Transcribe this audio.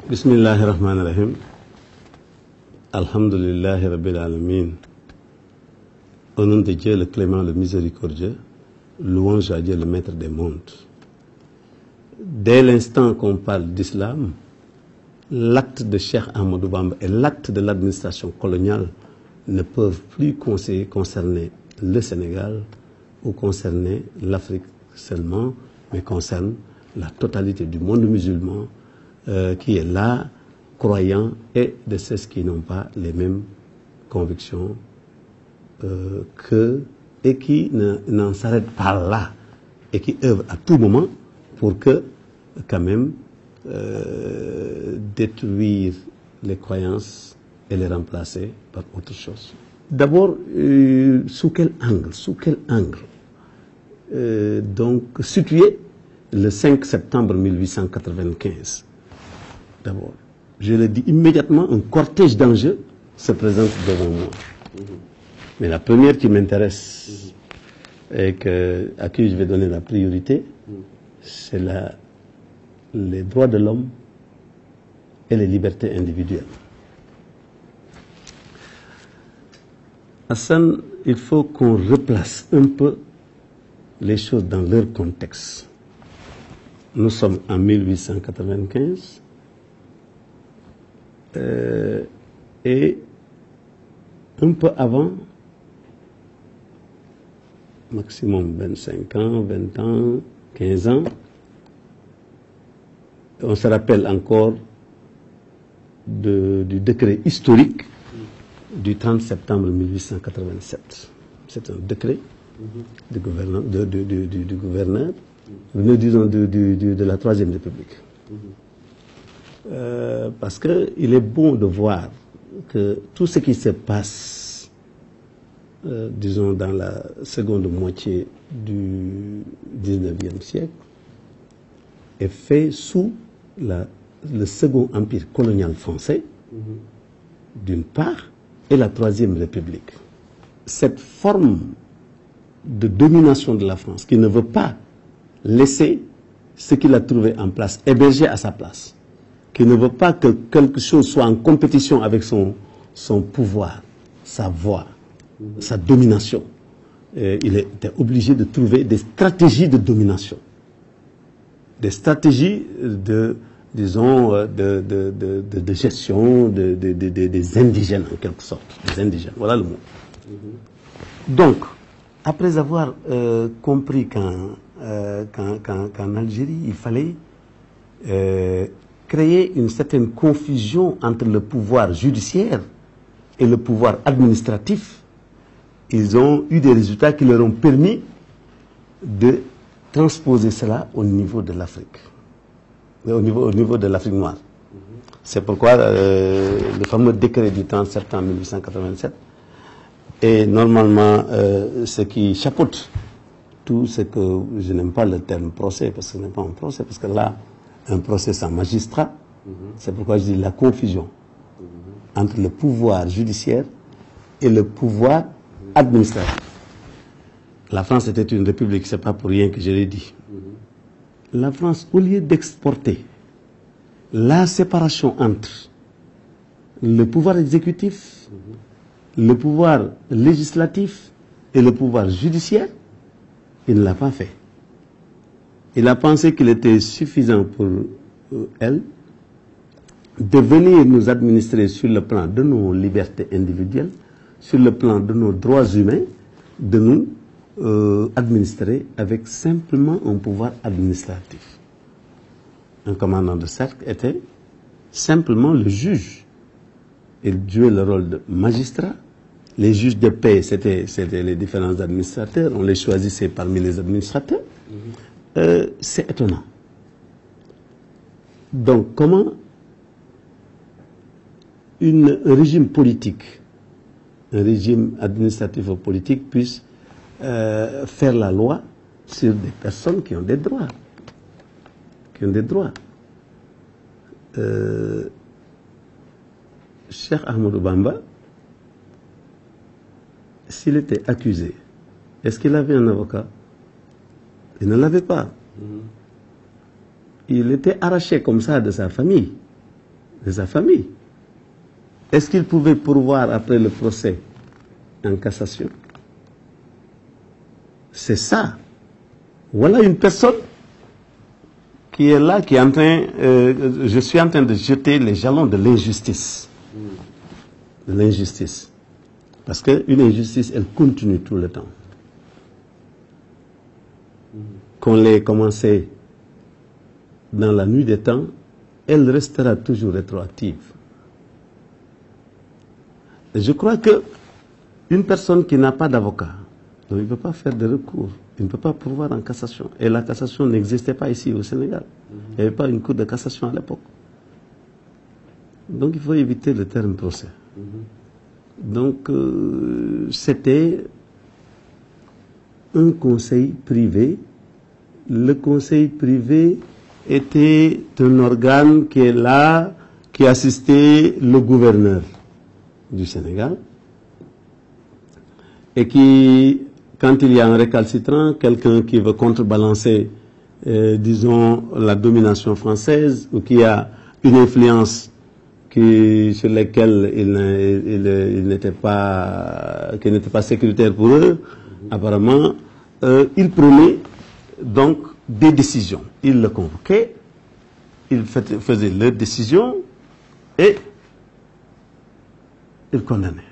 Bismillahirrahmanirrahim. Alhamdulillahi Rabbil Alamin. Au nom de Dieu, le clément, le miséricordieux, louange à Dieu, le maître des mondes. Dès l'instant qu'on parle d'islam, l'acte de Cheikh Ahmadou Bamba et l'acte de l'administration coloniale ne peuvent plus concerner le Sénégal ou concerner l'Afrique seulement, mais concernent la totalité du monde musulman qui est là, croyant, et de ceux qui n'ont pas les mêmes convictions et qui n'en s'arrêtent pas là, et qui œuvrent à tout moment pour que, quand même, détruire les croyances et les remplacer par autre chose. D'abord, sous quel angle donc, situé le 5 septembre 1895. D'abord, je le dis immédiatement, un cortège d'enjeux se présente devant moi. Mais la première qui m'intéresse et à qui je vais donner la priorité, c'est les droits de l'homme et les libertés individuelles. Hassan, il faut qu'on replace un peu les choses dans leur contexte. Nous sommes en 1895 et un peu avant, maximum 25 ans, 20 ans, 15 ans, on se rappelle encore du décret historique du 30 septembre 1887. C'est un décret du gouverneur, nous disons de la Troisième République. Parce qu'il est bon de voir que tout ce qui se passe, disons, dans la seconde moitié du 19e siècle, est fait sous le second empire colonial français, d'une part, et la Troisième République. Cette forme de domination de la France qui ne veut pas laisser ce qu'il a trouvé en place héberger à sa place, qui ne veut pas que quelque chose soit en compétition avec son pouvoir, sa voix, sa domination. Il était obligé de trouver des stratégies de domination, des stratégies de gestion des indigènes, en quelque sorte. Des indigènes, voilà le mot. Donc, après avoir compris qu'en Algérie, il fallait créer une certaine confusion entre le pouvoir judiciaire et le pouvoir administratif, ils ont eu des résultats qui leur ont permis de transposer cela au niveau de l'Afrique. Au niveau de l'Afrique noire. C'est pourquoi le fameux décret du 30 septembre 1887 est normalement ce qui chapeaute tout ce que, je n'aime pas le terme procès, parce que ce n'est pas un procès, parce que là, un procès sans magistrat, c'est pourquoi je dis la confusion entre le pouvoir judiciaire et le pouvoir administratif. La France était une république, c'est pas pour rien que je l'ai dit. La France, au lieu d'exporter la séparation entre le pouvoir exécutif, le pouvoir législatif et le pouvoir judiciaire, il ne l'a pas fait. Il a pensé qu'il était suffisant pour elle de venir nous administrer sur le plan de nos libertés individuelles, sur le plan de nos droits humains, de nous administrer avec simplement un pouvoir administratif. Un commandant de cercle était simplement le juge. Il jouait le rôle de magistrat. Les juges de paix, c'était les différents administrateurs. On les choisissait parmi les administrateurs. C'est étonnant. Donc, comment un régime politique, un régime administratif ou politique puisse faire la loi sur des personnes qui ont des droits. Cheikh Ahmadou Bamba, s'il était accusé, est-ce qu'il avait un avocat? Il ne l'avait pas. Il était arraché comme ça de sa famille. de sa famille. Est-ce qu'il pouvait pourvoir après le procès en cassation? C'est ça. Voilà une personne qui est là, qui est en train, je suis en train de jeter les jalons de l'injustice. De l'injustice. Parce qu'une injustice, elle continue tout le temps. Qu'on l'ait commencé dans la nuit des temps, elle restera toujours rétroactive. Et je crois que une personne qui n'a pas d'avocat, il ne peut pas faire de recours, il ne peut pas pourvoir en cassation. Et la cassation n'existait pas ici au Sénégal. Il n'y avait pas une cour de cassation à l'époque. Donc il faut éviter le terme procès. Donc c'était un conseil privé. Le conseil privé était un organe qui est là, qui assistait le gouverneur du Sénégal et qui, quand il y a un récalcitrant, quelqu'un qui veut contrebalancer, disons, la domination française ou qui a une influence sur laquelle il n'était pas sécuritaire pour eux, apparemment, il prenait donc des décisions. Il le convoquait, il faisait leurs décisions et il condamnait.